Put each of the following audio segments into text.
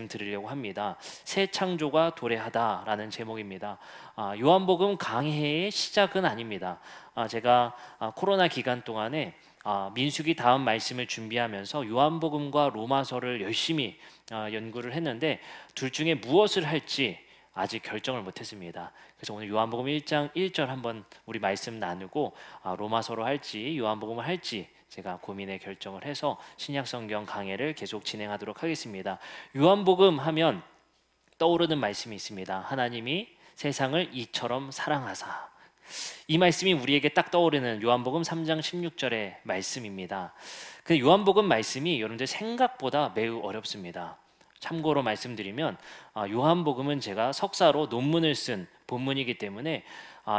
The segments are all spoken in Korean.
드리려고 합니다. 새 창조가 도래하다라는 제목입니다. 요한복음 강해의 시작은 아닙니다. 제가 코로나 기간 동안에 민수기 다음 말씀을 준비하면서 요한복음과 로마서를 열심히 연구를 했는데 둘 중에 무엇을 할지 아직 결정을 못했습니다. 그래서 오늘 요한복음 1장 1절 한번 우리 말씀 나누고 로마서로 할지 요한복음을 할지 제가 고민의 결정을 해서 신약성경 강해를 계속 진행하도록 하겠습니다. 요한복음 하면 떠오르는 말씀이 있습니다. 하나님이 세상을 이처럼 사랑하사. 이 말씀이 우리에게 딱 떠오르는 요한복음 3장 16절의 말씀입니다. 근데 요한복음 말씀이 여러분들 생각보다 매우 어렵습니다. 참고로 말씀드리면 요한복음은 제가 석사로 논문을 쓴 본문이기 때문에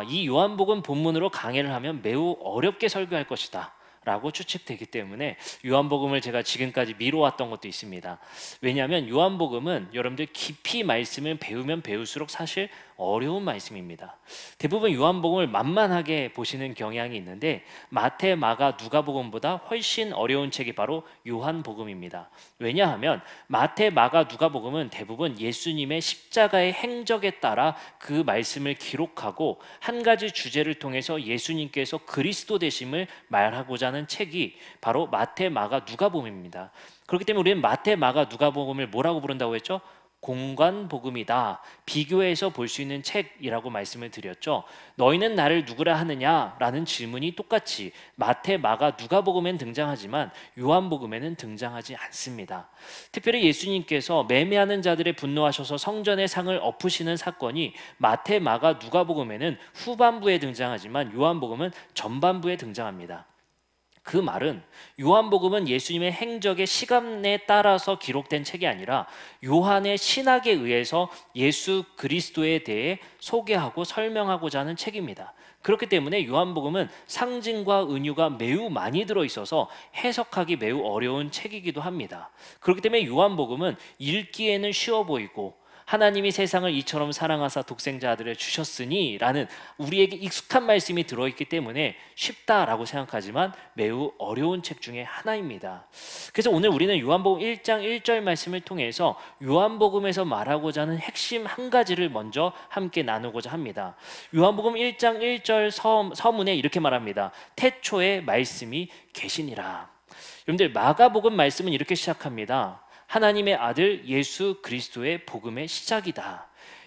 이 요한복음 본문으로 강해를 하면 매우 어렵게 설교할 것이다 라고 추측되기 때문에 요한복음을 제가 지금까지 미뤄왔던 것도 있습니다. 왜냐하면 요한복음은 여러분들 깊이 말씀을 배우면 배울수록 사실 어려운 말씀입니다. 대부분 요한복음을 만만하게 보시는 경향이 있는데 마태, 마가, 누가복음보다 훨씬 어려운 책이 바로 요한복음입니다. 왜냐하면 마태, 마가, 누가복음은 대부분 예수님의 십자가의 행적에 따라 그 말씀을 기록하고 한 가지 주제를 통해서 예수님께서 그리스도 되심을 말하고자 하는 책이 바로 마태, 마가, 누가복음입니다. 그렇기 때문에 우리는 마태, 마가, 누가복음을 뭐라고 부른다고 했죠? 공관복음이다. 비교해서 볼 수 있는 책이라고 말씀을 드렸죠. 너희는 나를 누구라 하느냐? 라는 질문이 똑같이 마태, 마가, 누가복음엔 등장하지만 요한복음에는 등장하지 않습니다. 특별히 예수님께서 매매하는 자들의 분노하셔서 성전의 상을 엎으시는 사건이 마태, 마가, 누가복음에는 후반부에 등장하지만 요한복음은 전반부에 등장합니다. 그 말은 요한복음은 예수님의 행적의 시간에 따라서 기록된 책이 아니라 요한의 신학에 의해서 예수 그리스도에 대해 소개하고 설명하고자 하는 책입니다. 그렇기 때문에 요한복음은 상징과 은유가 매우 많이 들어있어서 해석하기 매우 어려운 책이기도 합니다. 그렇기 때문에 요한복음은 읽기에는 쉬워 보이고 하나님이 세상을 이처럼 사랑하사 독생자 아들을 주셨으니 라는 우리에게 익숙한 말씀이 들어있기 때문에 쉽다라고 생각하지만 매우 어려운 책 중에 하나입니다. 그래서 오늘 우리는 요한복음 1장 1절 말씀을 통해서 요한복음에서 말하고자 하는 핵심 한 가지를 먼저 함께 나누고자 합니다. 요한복음 1장 1절 서문에 이렇게 말합니다. 태초에 말씀이 계시니라. 여러분들 마가복음 말씀은 이렇게 시작합니다. 하나님의 아들 예수 그리스도의 복음의 시작이다.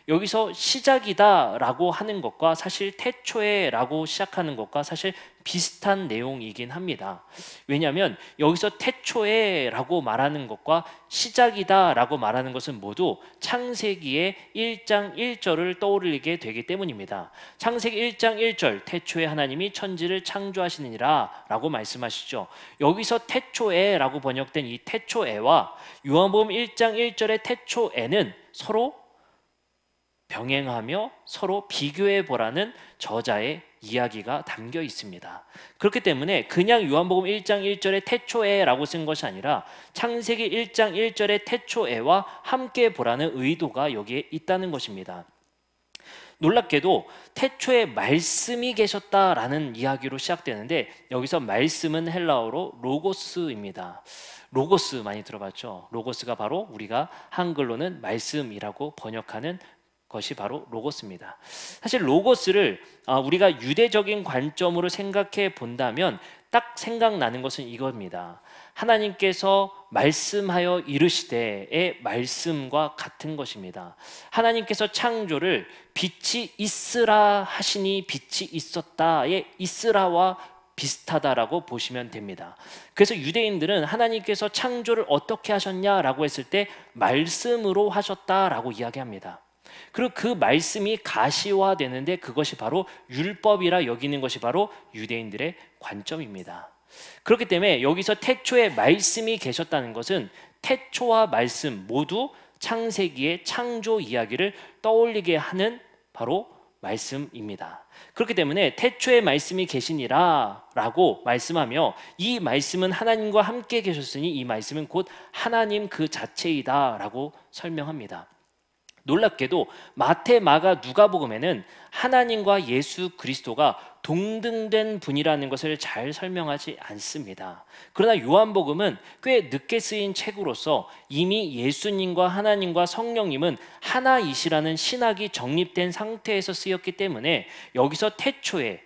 여기서 시작이다 라고 하는 것과 사실 태초에 라고 시작하는 것과 사실 비슷한 내용이긴 합니다. 왜냐하면 여기서 태초에 라고 말하는 것과 시작이다 라고 말하는 것은 모두 창세기의 1장 1절을 떠올리게 되기 때문입니다. 창세기 1장 1절 태초에 하나님이 천지를 창조하시느니라 라고 말씀하시죠. 여기서 태초에 라고 번역된 이 태초에와 요한복음 1장 1절의 태초에는 서로 병행하며 서로 비교해 보라는 저자의 이야기가 담겨 있습니다. 그렇기 때문에 그냥 요한복음 1장 1절의 태초에라고 쓴 것이 아니라 창세기 1장 1절의 태초에와 함께 보라는 의도가 여기에 있다는 것입니다. 놀랍게도 태초에 말씀이 계셨다라는 이야기로 시작되는데 여기서 말씀은 헬라어로 로고스입니다. 로고스 많이 들어봤죠? 로고스가 바로 우리가 한글로는 말씀이라고 번역하는 것이 바로 로고스입니다. 사실 로고스를 우리가 유대적인 관점으로 생각해 본다면 딱 생각나는 것은 이겁니다. 하나님께서 말씀하여 이르시되의 말씀과 같은 것입니다. 하나님께서 창조를 빛이 있으라 하시니 빛이 있었다의 있으라와 비슷하다라고 보시면 됩니다. 그래서 유대인들은 하나님께서 창조를 어떻게 하셨냐라고 했을 때 말씀으로 하셨다라고 이야기합니다. 그리고 그 말씀이 가시화되는데 그것이 바로 율법이라 여기는 것이 바로 유대인들의 관점입니다. 그렇기 때문에 여기서 태초에 말씀이 계셨다는 것은 태초와 말씀 모두 창세기의 창조 이야기를 떠올리게 하는 바로 말씀입니다. 그렇기 때문에 태초에 말씀이 계시니라 라고 말씀하며 이 말씀은 하나님과 함께 계셨으니 이 말씀은 곧 하나님 그 자체이다 라고 설명합니다. 놀랍게도 마태, 마가, 누가복음에는 하나님과 예수 그리스도가 동등된 분이라는 것을 잘 설명하지 않습니다. 그러나 요한복음은 꽤 늦게 쓰인 책으로서 이미 예수님과 하나님과 성령님은 하나이시라는 신학이 정립된 상태에서 쓰였기 때문에 여기서 태초에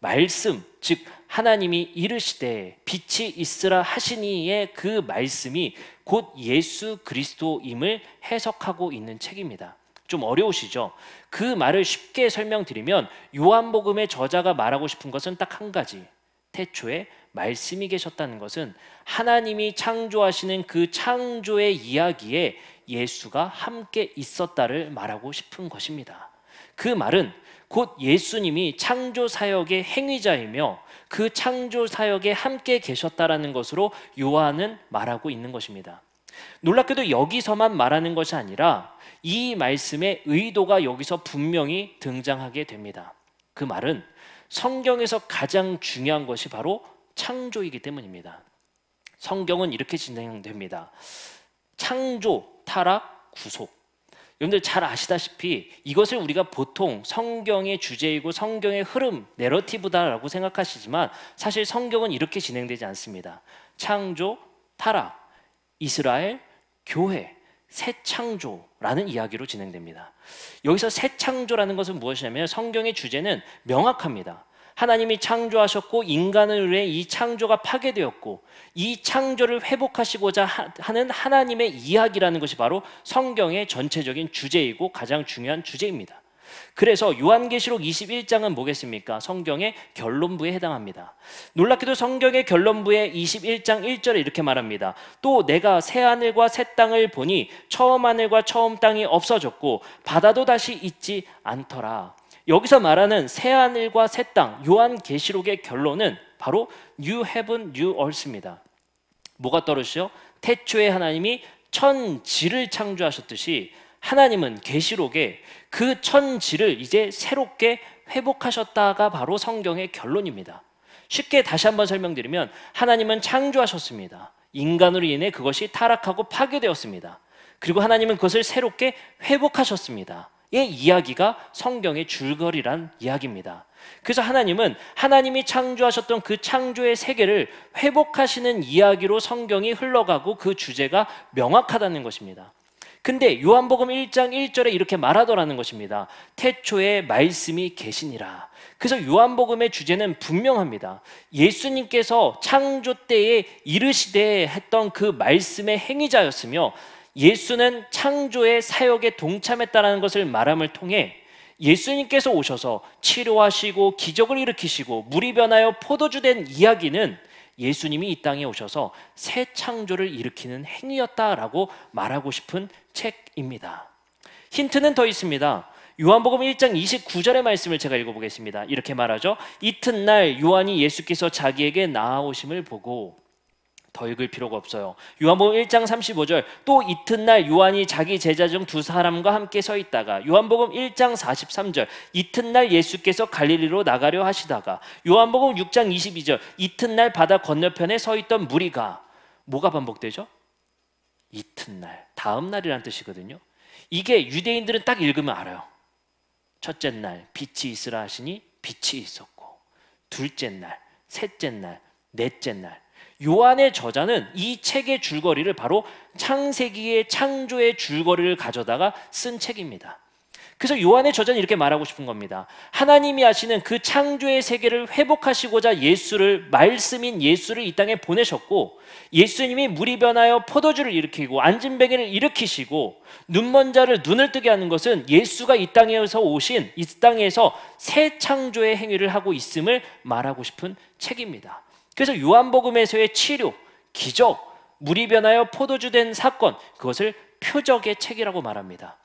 말씀, 즉 하나님이 이르시되 빛이 있으라 하시니의 그 말씀이 곧 예수 그리스도임을 해석하고 있는 책입니다. 좀 어려우시죠? 그 말을 쉽게 설명드리면 요한복음의 저자가 말하고 싶은 것은 딱 한 가지. 태초에 말씀이 계셨다는 것은 하나님이 창조하시는 그 창조의 이야기에 예수가 함께 있었다를 말하고 싶은 것입니다. 그 말은 곧 예수님이 창조 사역의 행위자이며 그 창조 사역에 함께 계셨다라는 것으로 요한은 말하고 있는 것입니다. 놀랍게도 여기서만 말하는 것이 아니라 이 말씀의 의도가 여기서 분명히 등장하게 됩니다. 그 말은 성경에서 가장 중요한 것이 바로 창조이기 때문입니다. 성경은 이렇게 진행됩니다. 창조, 타락, 구속. 여러분들 잘 아시다시피 이것을 우리가 보통 성경의 주제이고 성경의 흐름, 내러티브다라고 생각하시지만 사실 성경은 이렇게 진행되지 않습니다. 창조, 타락, 이스라엘, 교회, 새 창조라는 이야기로 진행됩니다. 여기서 새 창조라는 것은 무엇이냐면 성경의 주제는 명확합니다. 하나님이 창조하셨고 인간을 위해 이 창조가 파괴되었고 이 창조를 회복하시고자 하는 하나님의 이야기라는 것이 바로 성경의 전체적인 주제이고 가장 중요한 주제입니다. 그래서 요한계시록 21장은 뭐겠습니까? 성경의 결론부에 해당합니다. 놀랍게도 성경의 결론부에 21장 1절에 이렇게 말합니다. 또 내가 새 하늘과 새 땅을 보니 처음 하늘과 처음 땅이 없어졌고 바다도 다시 있지 않더라. 여기서 말하는 새 하늘과 새 땅, 요한계시록의 결론은 바로 New Heaven, New Earth입니다. 뭐가 떨어지죠? 태초에 하나님이 천지를 창조하셨듯이 하나님은 계시록에 그 천지를 이제 새롭게 회복하셨다가 바로 성경의 결론입니다. 쉽게 다시 한번 설명드리면 하나님은 창조하셨습니다. 인간으로 인해 그것이 타락하고 파괴되었습니다. 그리고 하나님은 그것을 새롭게 회복하셨습니다. 이 이야기가 성경의 줄거리란 이야기입니다. 그래서 하나님은 하나님이 창조하셨던 그 창조의 세계를 회복하시는 이야기로 성경이 흘러가고 그 주제가 명확하다는 것입니다. 근데 요한복음 1장 1절에 이렇게 말하더라는 것입니다. 태초에 말씀이 계시니라. 그래서 요한복음의 주제는 분명합니다. 예수님께서 창조 때에 이르시되 했던 그 말씀의 행위자였으며 예수는 창조의 사역에 동참했다는 것을 말함을 통해 예수님께서 오셔서 치료하시고 기적을 일으키시고 물이 변하여 포도주 된 이야기는 예수님이 이 땅에 오셔서 새 창조를 일으키는 행위였다라고 말하고 싶은 책입니다. 힌트는 더 있습니다. 요한복음 1장 29절의 말씀을 제가 읽어보겠습니다. 이렇게 말하죠. 이튿날 요한이 예수께서 자기에게 나아오심을 보고, 더 읽을 필요가 없어요. 요한복음 1장 35절, 또 이튿날 요한이 자기 제자 중 두 사람과 함께 서 있다가, 요한복음 1장 43절, 이튿날 예수께서 갈릴리로 나가려 하시다가, 요한복음 6장 22절, 이튿날 바다 건너편에 서 있던 무리가. 뭐가 반복되죠? 이튿날, 다음 날이란 뜻이거든요. 이게 유대인들은 딱 읽으면 알아요. 첫째 날 빛이 있으라 하시니 빛이 있었고, 둘째 날, 셋째 날, 넷째 날. 요한의 저자는 이 책의 줄거리를 바로 창세기의 창조의 줄거리를 가져다가 쓴 책입니다. 그래서 요한의 저자는 이렇게 말하고 싶은 겁니다. 하나님이 하시는 그 창조의 세계를 회복하시고자 예수를, 말씀인 예수를 이 땅에 보내셨고, 예수님이 물이 변하여 포도주를 일으키고 안진뱅이를 일으키시고 눈먼 자를 눈을 뜨게 하는 것은 예수가 이 땅에서 오신, 이 땅에서 새 창조의 행위를 하고 있음을 말하고 싶은 책입니다. 그래서 요한복음에서의 치료, 기적, 물이 변하여 포도주 된 사건, 그것을 표적의 책이라고 말합니다.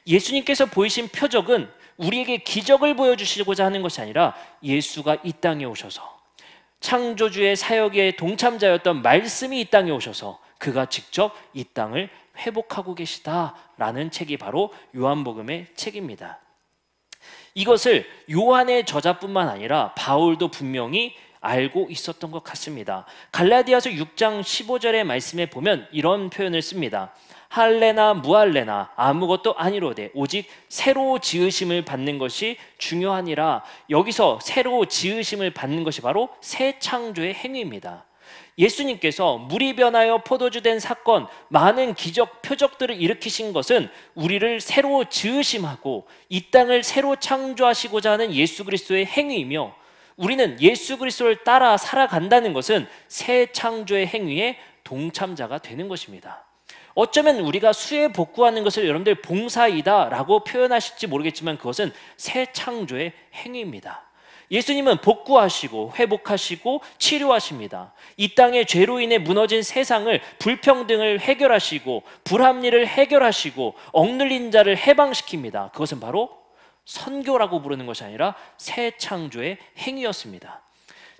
예수님께서 보이신 표적은 우리에게 기적을 보여주시고자 하는 것이 아니라 예수가 이 땅에 오셔서 창조주의 사역의 동참자였던 말씀이 이 땅에 오셔서 그가 직접 이 땅을 회복하고 계시다라는 책이 바로 요한복음의 책입니다. 이것을 요한의 저자뿐만 아니라 바울도 분명히 알고 있었던 것 같습니다. 갈라디아서 6장 15절의 말씀에 보면 이런 표현을 씁니다. 할래나 무할래나 아무것도 아니로되 오직 새로 지으심을 받는 것이 중요하니라. 여기서 새로 지으심을 받는 것이 바로 새 창조의 행위입니다. 예수님께서 물이 변하여 포도주 된 사건, 많은 기적, 표적들을 일으키신 것은 우리를 새로 지으심하고 이 땅을 새로 창조하시고자 하는 예수 그리스도의 행위이며, 우리는 예수 그리스도를 따라 살아간다는 것은 새 창조의 행위에 동참자가 되는 것입니다. 어쩌면 우리가 수에 복구하는 것을 여러분들 봉사이다 라고 표현하실지 모르겠지만 그것은 새 창조의 행위입니다. 예수님은 복구하시고 회복하시고 치료하십니다. 이 땅의 죄로 인해 무너진 세상을, 불평등을 해결하시고 불합리를 해결하시고 억눌린 자를 해방시킵니다. 그것은 바로 선교라고 부르는 것이 아니라 새 창조의 행위였습니다.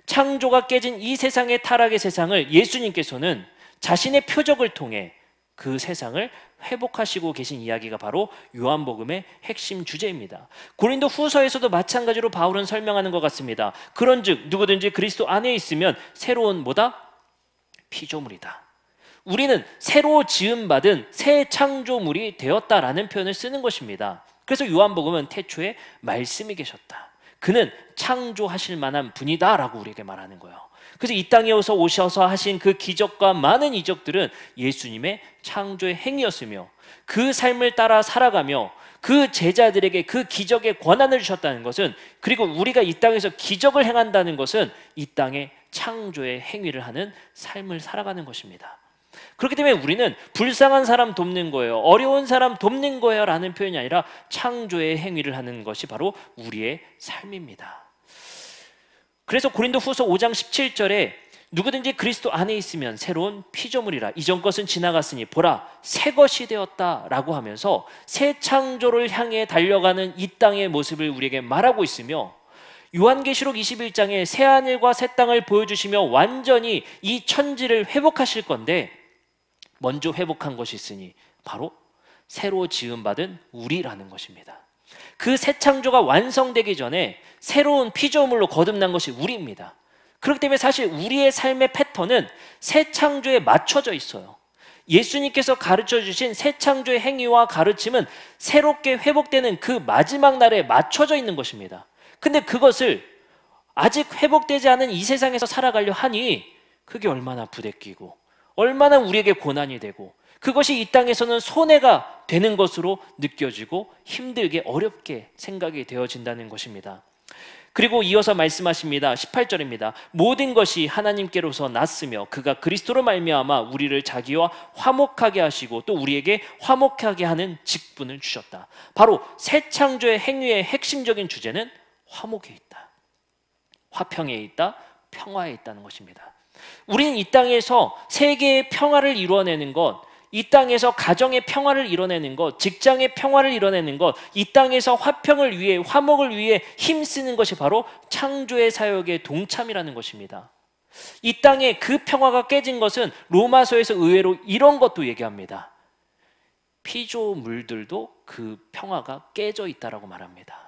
창조가 깨진 이 세상의 타락의 세상을 예수님께서는 자신의 표적을 통해 그 세상을 회복하시고 계신 이야기가 바로 요한복음의 핵심 주제입니다. 고린도 후서에서도 마찬가지로 바울은 설명하는 것 같습니다. 그런즉 누구든지 그리스도 안에 있으면 새로운 뭐다? 피조물이다. 우리는 새로 지음받은 새 창조물이 되었다라는 표현을 쓰는 것입니다. 그래서 요한복음은 태초에 말씀이 계셨다, 그는 창조하실 만한 분이다 라고 우리에게 말하는 거예요. 그래서 이 땅에 오셔서 하신 그 기적과 많은 이적들은 예수님의 창조의 행위였으며, 그 삶을 따라 살아가며 그 제자들에게 그 기적의 권한을 주셨다는 것은, 그리고 우리가 이 땅에서 기적을 행한다는 것은 이 땅의 창조의 행위를 하는 삶을 살아가는 것입니다. 그렇기 때문에 우리는 불쌍한 사람 돕는 거예요, 어려운 사람 돕는 거예요 라는 표현이 아니라 창조의 행위를 하는 것이 바로 우리의 삶입니다. 그래서 고린도 후서 5장 17절에 누구든지 그리스도 안에 있으면 새로운 피조물이라, 이전 것은 지나갔으니 보라 새 것이 되었다 라고 하면서 새 창조를 향해 달려가는 이 땅의 모습을 우리에게 말하고 있으며, 요한계시록 21장에 새 하늘과 새 땅을 보여주시며 완전히 이 천지를 회복하실 건데, 먼저 회복한 것이 있으니 바로 새로 지음받은 우리라는 것입니다. 그 새 창조가 완성되기 전에 새로운 피조물로 거듭난 것이 우리입니다. 그렇기 때문에 사실 우리의 삶의 패턴은 새 창조에 맞춰져 있어요. 예수님께서 가르쳐 주신 새 창조의 행위와 가르침은 새롭게 회복되는 그 마지막 날에 맞춰져 있는 것입니다. 근데 그것을 아직 회복되지 않은 이 세상에서 살아가려 하니 그게 얼마나 부대끼고 얼마나 우리에게 고난이 되고, 그것이 이 땅에서는 손해가 되는 것으로 느껴지고 힘들게 어렵게 생각이 되어진다는 것입니다. 그리고 이어서 말씀하십니다. 18절입니다. 모든 것이 하나님께로서 났으며 그가 그리스도로 말미암아 우리를 자기와 화목하게 하시고 또 우리에게 화목하게 하는 직분을 주셨다. 바로 새 창조의 행위의 핵심적인 주제는 화목에 있다, 화평에 있다, 평화에 있다는 것입니다. 우리는 이 땅에서 세계의 평화를 이루어내는 것, 이 땅에서 가정의 평화를 이뤄내는 것, 직장의 평화를 이뤄내는 것, 이 땅에서 화평을 위해, 화목을 위해 힘쓰는 것이 바로 창조의 사역의 동참이라는 것입니다. 이 땅에 그 평화가 깨진 것은 로마서에서 의외로 이런 것도 얘기합니다. 피조물들도 그 평화가 깨져 있다라고 말합니다.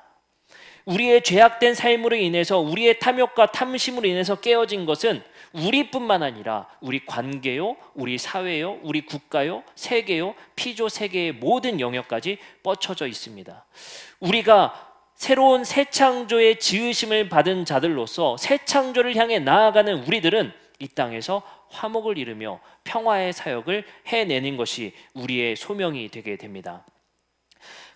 우리의 죄악된 삶으로 인해서, 우리의 탐욕과 탐심으로 인해서 깨어진 것은 우리뿐만 아니라 우리 관계요, 우리 사회요, 우리 국가요, 세계요, 피조 세계의 모든 영역까지 뻗쳐져 있습니다. 우리가 새로운 새 창조의 지으심을 받은 자들로서 새 창조를 향해 나아가는 우리들은 이 땅에서 화목을 이루며 평화의 사역을 해내는 것이 우리의 소명이 되게 됩니다.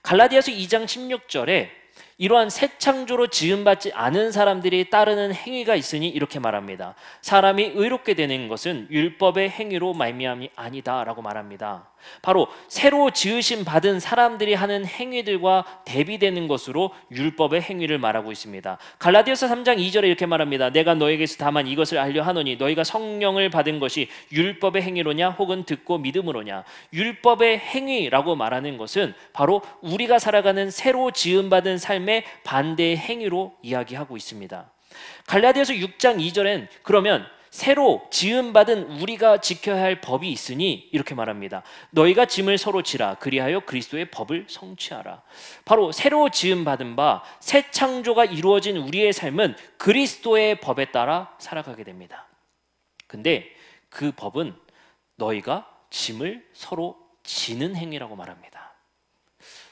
갈라디아서 2장 16절에 이러한 새 창조로 지음받지 않은 사람들이 따르는 행위가 있으니 이렇게 말합니다. 사람이 의롭게 되는 것은 율법의 행위로 말미암이 아니다 라고 말합니다. 바로 새로 지으심 받은 사람들이 하는 행위들과 대비되는 것으로 율법의 행위를 말하고 있습니다. 갈라디아서 3장 2절에 이렇게 말합니다. 내가 너에게서 다만 이것을 알려 하노니 너희가 성령을 받은 것이 율법의 행위로냐 혹은 듣고 믿음으로냐. 율법의 행위라고 말하는 것은 바로 우리가 살아가는 새로 지음받은 삶의 반대의 행위로 이야기하고 있습니다. 갈라디아서 6장 2절엔 그러면 새로 지음받은 우리가 지켜야 할 법이 있으니 이렇게 말합니다. 너희가 짐을 서로 지라 그리하여 그리스도의 법을 성취하라. 바로 새로 지음받은 바 새 창조가 이루어진 우리의 삶은 그리스도의 법에 따라 살아가게 됩니다. 근데 그 법은 너희가 짐을 서로 지는 행위라고 말합니다.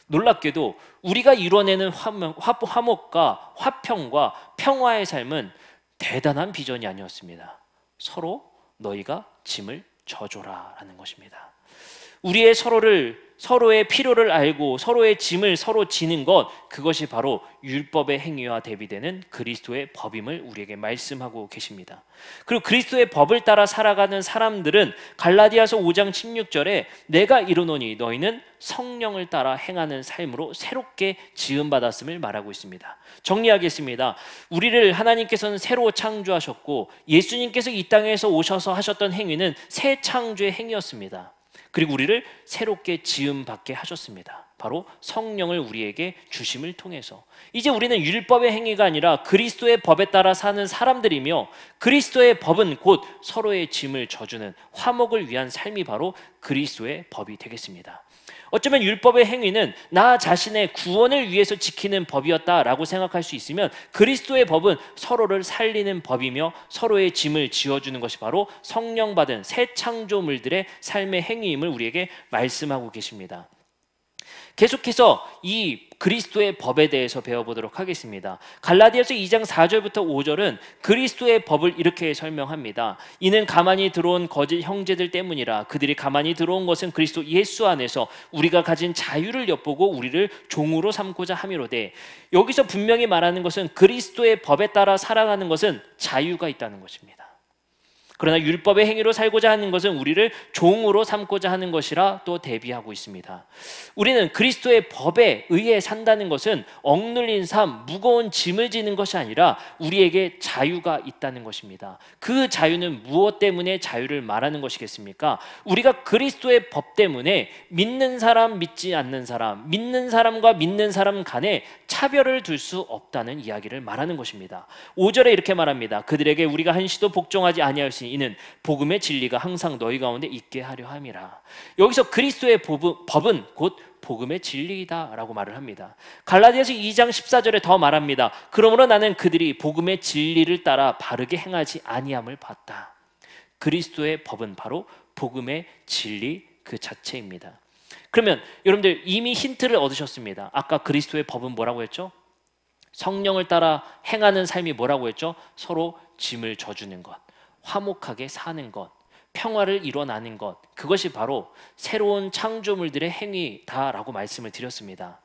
놀랍게도 우리가 이뤄내는 화목과 화평과 평화의 삶은 대단한 비전이 아니었습니다. 서로 너희가 짐을 져줘라 라는 것입니다. 우리의 서로의 필요를 알고 서로의 짐을 서로 지는 것, 그것이 바로 율법의 행위와 대비되는 그리스도의 법임을 우리에게 말씀하고 계십니다. 그리고 그리스도의 법을 따라 살아가는 사람들은 갈라디아서 5장 16절에 내가 이르노니 너희는 성령을 따라 행하는 삶으로 새롭게 지음받았음을 말하고 있습니다. 정리하겠습니다. 우리를 하나님께서는 새로 창조하셨고 예수님께서 이 땅에서 오셔서 하셨던 행위는 새 창조의 행위였습니다. 그리고 우리를 새롭게 지음받게 하셨습니다. 바로 성령을 우리에게 주심을 통해서 이제 우리는 율법의 행위가 아니라 그리스도의 법에 따라 사는 사람들이며, 그리스도의 법은 곧 서로의 짐을 져주는 화목을 위한 삶이 바로 그리스도의 법이 되겠습니다. 어쩌면 율법의 행위는 나 자신의 구원을 위해서 지키는 법이었다라고 생각할 수 있으면, 그리스도의 법은 서로를 살리는 법이며 서로의 짐을 지어주는 것이 바로 성령 받은 새 창조물들의 삶의 행위임을 우리에게 말씀하고 계십니다. 계속해서 이 그리스도의 법에 대해서 배워보도록 하겠습니다. 갈라디아서 2장 4절부터 5절은 그리스도의 법을 이렇게 설명합니다. 이는 가만히 들어온 거짓 형제들 때문이라. 그들이 가만히 들어온 것은 그리스도 예수 안에서 우리가 가진 자유를 엿보고 우리를 종으로 삼고자 함이로되, 여기서 분명히 말하는 것은 그리스도의 법에 따라 살아가는 것은 자유가 있다는 것입니다. 그러나 율법의 행위로 살고자 하는 것은 우리를 종으로 삼고자 하는 것이라 또 대비하고 있습니다. 우리는 그리스도의 법에 의해 산다는 것은 억눌린 삶, 무거운 짐을 지는 것이 아니라 우리에게 자유가 있다는 것입니다. 그 자유는 무엇 때문에 자유를 말하는 것이겠습니까? 우리가 그리스도의 법 때문에 믿는 사람, 믿지 않는 사람, 믿는 사람과 믿는 사람 간에 차별을 둘 수 없다는 이야기를 말하는 것입니다. 5절에 이렇게 말합니다. 그들에게 우리가 한시도 복종하지 아니하였으니 이는 복음의 진리가 항상 너희 가운데 있게 하려 함이라. 여기서 그리스도의 법은 곧 복음의 진리이다 라고 말을 합니다. 갈라디아서 2장 14절에 더 말합니다. 그러므로 나는 그들이 복음의 진리를 따라 바르게 행하지 아니함을 봤다. 그리스도의 법은 바로 복음의 진리 그 자체입니다. 그러면 여러분들 이미 힌트를 얻으셨습니다. 아까 그리스도의 법은 뭐라고 했죠? 성령을 따라 행하는 삶이 뭐라고 했죠? 서로 짐을 져주는 것, 화목하게 사는 것, 평화를 이뤄나는 것, 그것이 바로 새로운 창조물들의 행위다라고 말씀을 드렸습니다.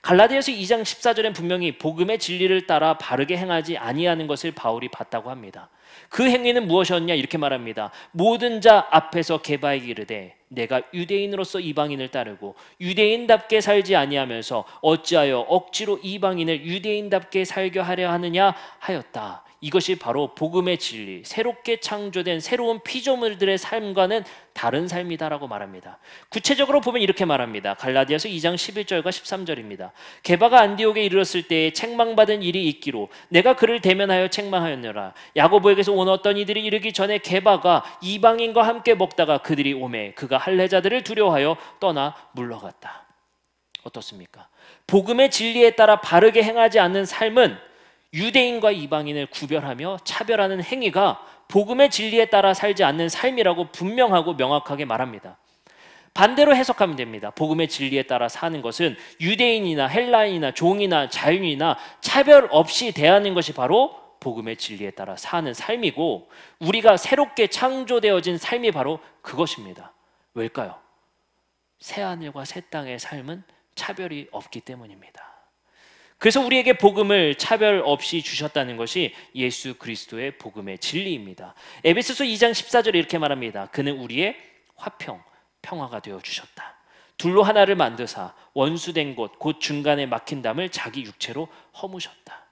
갈라디아서 2장 14절엔 분명히 복음의 진리를 따라 바르게 행하지 아니하는 것을 바울이 봤다고 합니다. 그 행위는 무엇이었냐 이렇게 말합니다. 모든 자 앞에서 게바에게 이르되 내가 유대인으로서 이방인을 따르고 유대인답게 살지 아니하면서 어찌하여 억지로 이방인을 유대인답게 살게 하려 하느냐 하였다. 이것이 바로 복음의 진리, 새롭게 창조된 새로운 피조물들의 삶과는 다른 삶이다라고 말합니다. 구체적으로 보면 이렇게 말합니다. 갈라디아서 2장 11절과 13절입니다. 게바가 안디옥에 이르렀을 때에 책망받은 일이 있기로 내가 그를 대면하여 책망하였노라. 야고보에게서 온 어떤 이들이 이르기 전에 게바가 이방인과 함께 먹다가 그들이 오매 그가 할례자들을 두려워하여 떠나 물러갔다. 어떻습니까? 복음의 진리에 따라 바르게 행하지 않는 삶은 유대인과 이방인을 구별하며 차별하는 행위가 복음의 진리에 따라 살지 않는 삶이라고 분명하고 명확하게 말합니다. 반대로 해석하면 됩니다. 복음의 진리에 따라 사는 것은 유대인이나 헬라인이나 종이나 자유인이나 차별 없이 대하는 것이 바로 복음의 진리에 따라 사는 삶이고, 우리가 새롭게 창조되어진 삶이 바로 그것입니다. 왜일까요? 새하늘과 새 땅의 삶은 차별이 없기 때문입니다. 그래서 우리에게 복음을 차별 없이 주셨다는 것이 예수 그리스도의 복음의 진리입니다. 에베소서 2장 14절에 이렇게 말합니다. 그는 우리의 화평, 평화가 되어 주셨다. 둘로 하나를 만드사 원수된 곳 곧 중간에 막힌 담을 자기 육체로 허무셨다.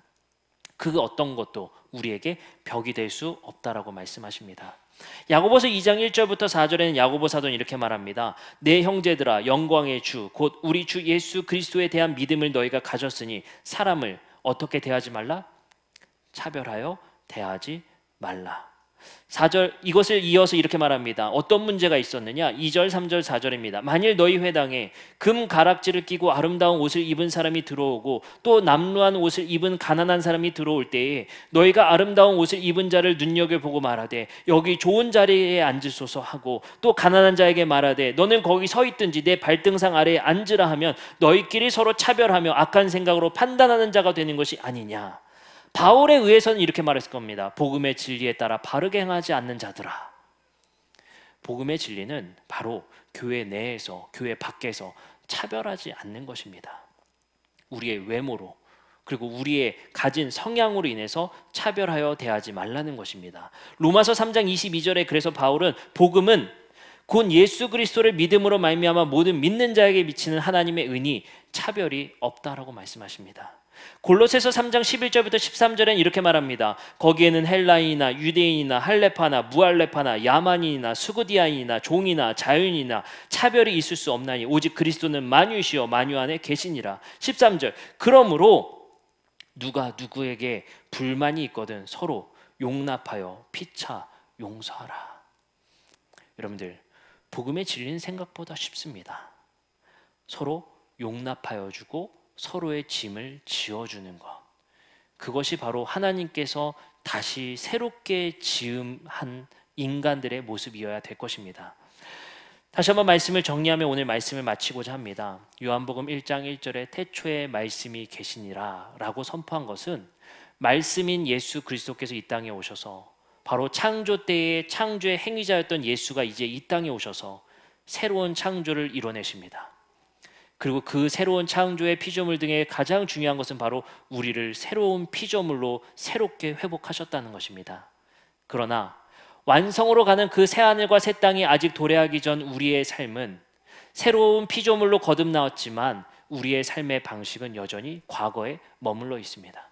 그 어떤 것도 우리에게 벽이 될 수 없다라고 말씀하십니다. 야고보서 2장 1절부터 4절에는 야고보 사도는 이렇게 말합니다. 내 형제들아 영광의 주 곧 우리 주 예수 그리스도에 대한 믿음을 너희가 가졌으니 사람을 어떻게 대하지 말라? 차별하여 대하지 말라. 4절 이것을 이어서 이렇게 말합니다. 어떤 문제가 있었느냐? 2절, 3절, 4절입니다. 만일 너희 회당에 금 가락지를 끼고 아름다운 옷을 입은 사람이 들어오고 또 남루한 옷을 입은 가난한 사람이 들어올 때에 너희가 아름다운 옷을 입은 자를 눈여겨보고 말하되 여기 좋은 자리에 앉으소서 하고 또 가난한 자에게 말하되 너는 거기 서 있든지 내 발등상 아래에 앉으라 하면 너희끼리 서로 차별하며 악한 생각으로 판단하는 자가 되는 것이 아니냐. 바울에 의해서는 이렇게 말했을 겁니다. 복음의 진리에 따라 바르게 행하지 않는 자들아. 복음의 진리는 바로 교회 내에서 교회 밖에서 차별하지 않는 것입니다. 우리의 외모로 그리고 우리의 가진 성향으로 인해서 차별하여 대하지 말라는 것입니다. 로마서 3장 22절에 그래서 바울은 복음은 곧 예수 그리스도를 믿음으로 말미암아 모든 믿는 자에게 미치는 하나님의 은이 차별이 없다라고 말씀하십니다. 골로새서 3장 11절부터 13절엔 이렇게 말합니다. 거기에는 헬라인이나 유대인이나 할레파나 무할레파나 야만인이나 수구디아인이나 종이나 자유인이나 차별이 있을 수 없나니 오직 그리스도는 만유시여 만유 안에 계시니라. 13절 그러므로 누가 누구에게 불만이 있거든 서로 용납하여 피차 용서하라. 여러분들 복음의 진리는 생각보다 쉽습니다. 서로 용납하여 주고 서로의 짐을 지어주는 것, 그것이 바로 하나님께서 다시 새롭게 지음한 인간들의 모습이어야 될 것입니다. 다시 한번 말씀을 정리하며 오늘 말씀을 마치고자 합니다. 요한복음 1장 1절에 태초에 말씀이 계시니라 라고 선포한 것은 말씀인 예수 그리스도께서 이 땅에 오셔서 바로 창조 때의 창조의 행위자였던 예수가 이제 이 땅에 오셔서 새로운 창조를 이뤄내십니다. 그리고 그 새로운 창조의 피조물 등의 가장 중요한 것은 바로 우리를 새로운 피조물로 새롭게 회복하셨다는 것입니다. 그러나 완성으로 가는 그 새하늘과 새 땅이 아직 도래하기 전 우리의 삶은 새로운 피조물로 거듭나왔지만 우리의 삶의 방식은 여전히 과거에 머물러 있습니다.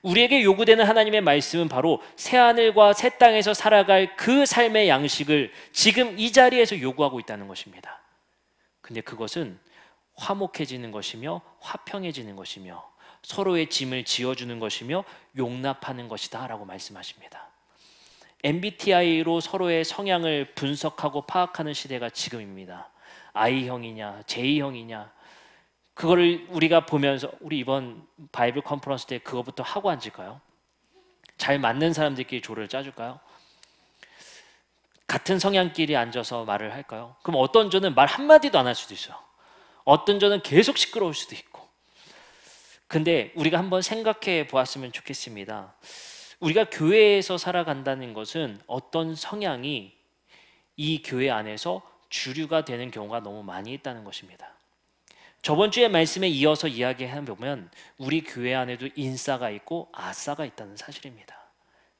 우리에게 요구되는 하나님의 말씀은 바로 새하늘과 새 땅에서 살아갈 그 삶의 양식을 지금 이 자리에서 요구하고 있다는 것입니다. 근데 그것은 화목해지는 것이며 화평해지는 것이며 서로의 짐을 지어주는 것이며 용납하는 것이다 라고 말씀하십니다. MBTI로 서로의 성향을 분석하고 파악하는 시대가 지금입니다. I형이냐 J형이냐 그거를 우리가 보면서 우리 이번 바이블 컨퍼런스 때 그거부터 하고 앉을까요? 잘 맞는 사람들끼리 조를 짜줄까요? 같은 성향끼리 앉아서 말을 할까요? 그럼 어떤 조는 말 한마디도 안 할 수도 있어요. 어떤 조는 계속 시끄러울 수도 있고. 근데 우리가 한번 생각해 보았으면 좋겠습니다. 우리가 교회에서 살아간다는 것은 어떤 성향이 이 교회 안에서 주류가 되는 경우가 너무 많이 있다는 것입니다. 저번 주의 말씀에 이어서 이야기해보면 우리 교회 안에도 인싸가 있고 아싸가 있다는 사실입니다.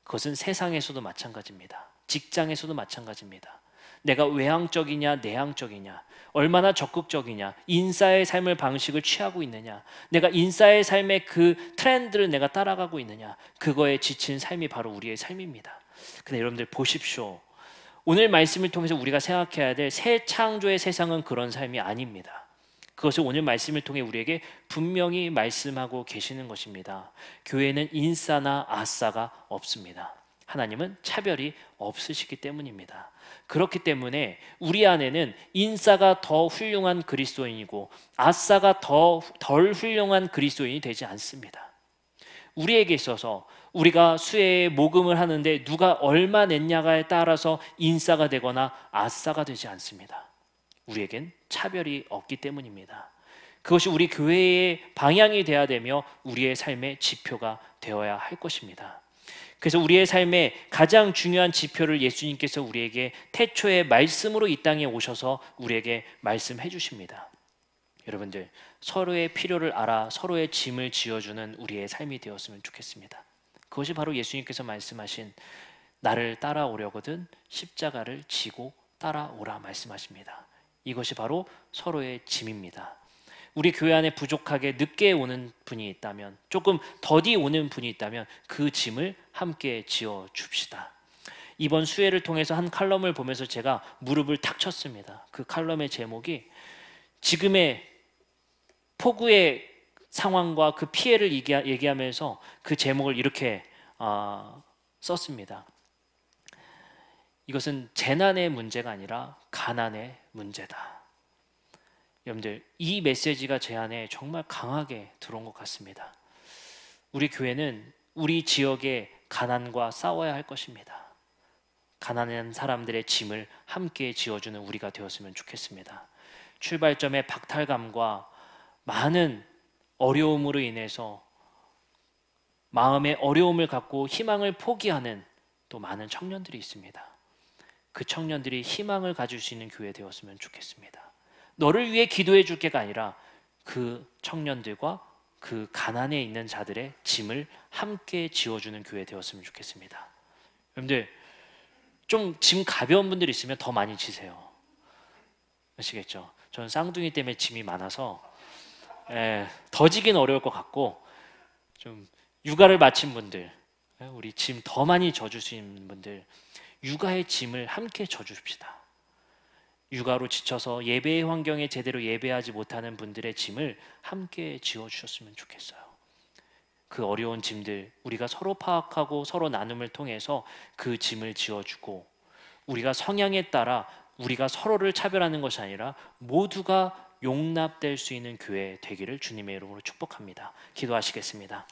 그것은 세상에서도 마찬가지입니다. 직장에서도 마찬가지입니다. 내가 외향적이냐 내향적이냐, 얼마나 적극적이냐, 인싸의 삶을 방식을 취하고 있느냐, 내가 인싸의 삶의 그 트렌드를 내가 따라가고 있느냐, 그거에 지친 삶이 바로 우리의 삶입니다. 근데 여러분들 보십시오. 오늘 말씀을 통해서 우리가 생각해야 될 새 창조의 세상은 그런 삶이 아닙니다. 그것을 오늘 말씀을 통해 우리에게 분명히 말씀하고 계시는 것입니다. 교회는 인싸나 아싸가 없습니다. 하나님은 차별이 없으시기 때문입니다. 그렇기 때문에 우리 안에는 인싸가 더 훌륭한 그리스도인이고 아싸가 더 덜 훌륭한 그리스도인이 되지 않습니다. 우리에게 있어서 우리가 수혜에 모금을 하는데 누가 얼마 냈냐에 따라서 인싸가 되거나 아싸가 되지 않습니다. 우리에겐 차별이 없기 때문입니다. 그것이 우리 교회의 방향이 되어야 되며 우리의 삶의 지표가 되어야 할 것입니다. 그래서 우리의 삶의 가장 중요한 지표를 예수님께서 우리에게 태초의 말씀으로 이 땅에 오셔서 우리에게 말씀해 주십니다. 여러분들 서로의 필요를 알아 서로의 짐을 지어주는 우리의 삶이 되었으면 좋겠습니다. 그것이 바로 예수님께서 말씀하신 나를 따라오려거든 십자가를 지고 따라오라 말씀하십니다. 이것이 바로 서로의 짐입니다. 우리 교회 안에 부족하게 늦게 오는 분이 있다면, 조금 더디 오는 분이 있다면 그 짐을 함께 지어 줍시다. 이번 수혜를 통해서 한 칼럼을 보면서 제가 무릎을 탁 쳤습니다. 그 칼럼의 제목이 지금의 폭우의 상황과 그 피해를 얘기하면서 그 제목을 이렇게 썼습니다. 이것은 재난의 문제가 아니라 가난의 문제다. 여러분들, 이 메시지가 제 안에 정말 강하게 들어온 것 같습니다. 우리 교회는 우리 지역의 가난과 싸워야 할 것입니다. 가난한 사람들의 짐을 함께 지어주는 우리가 되었으면 좋겠습니다. 출발점의 박탈감과 많은 어려움으로 인해서 마음의 어려움을 갖고 희망을 포기하는 또 많은 청년들이 있습니다. 그 청년들이 희망을 가질 수 있는 교회 되었으면 좋겠습니다. 너를 위해 기도해 줄 게가 아니라 그 청년들과 그 가난에 있는 자들의 짐을 함께 지어주는 교회 되었으면 좋겠습니다. 여러분들, 좀 짐 가벼운 분들 있으면 더 많이 지세요. 아시겠죠? 저는 쌍둥이 때문에 짐이 많아서 더 지긴 어려울 것 같고, 좀 육아를 마친 분들, 우리 짐 더 많이 져줄 수 있는 분들, 육아의 짐을 함께 져줍시다. 육아로 지쳐서 예배의 환경에 제대로 예배하지 못하는 분들의 짐을 함께 지어주셨으면 좋겠어요. 그 어려운 짐들 우리가 서로 파악하고 서로 나눔을 통해서 그 짐을 지어주고, 우리가 성향에 따라 우리가 서로를 차별하는 것이 아니라 모두가 용납될 수 있는 교회 되기를 주님의 이름으로 축복합니다. 기도하시겠습니다.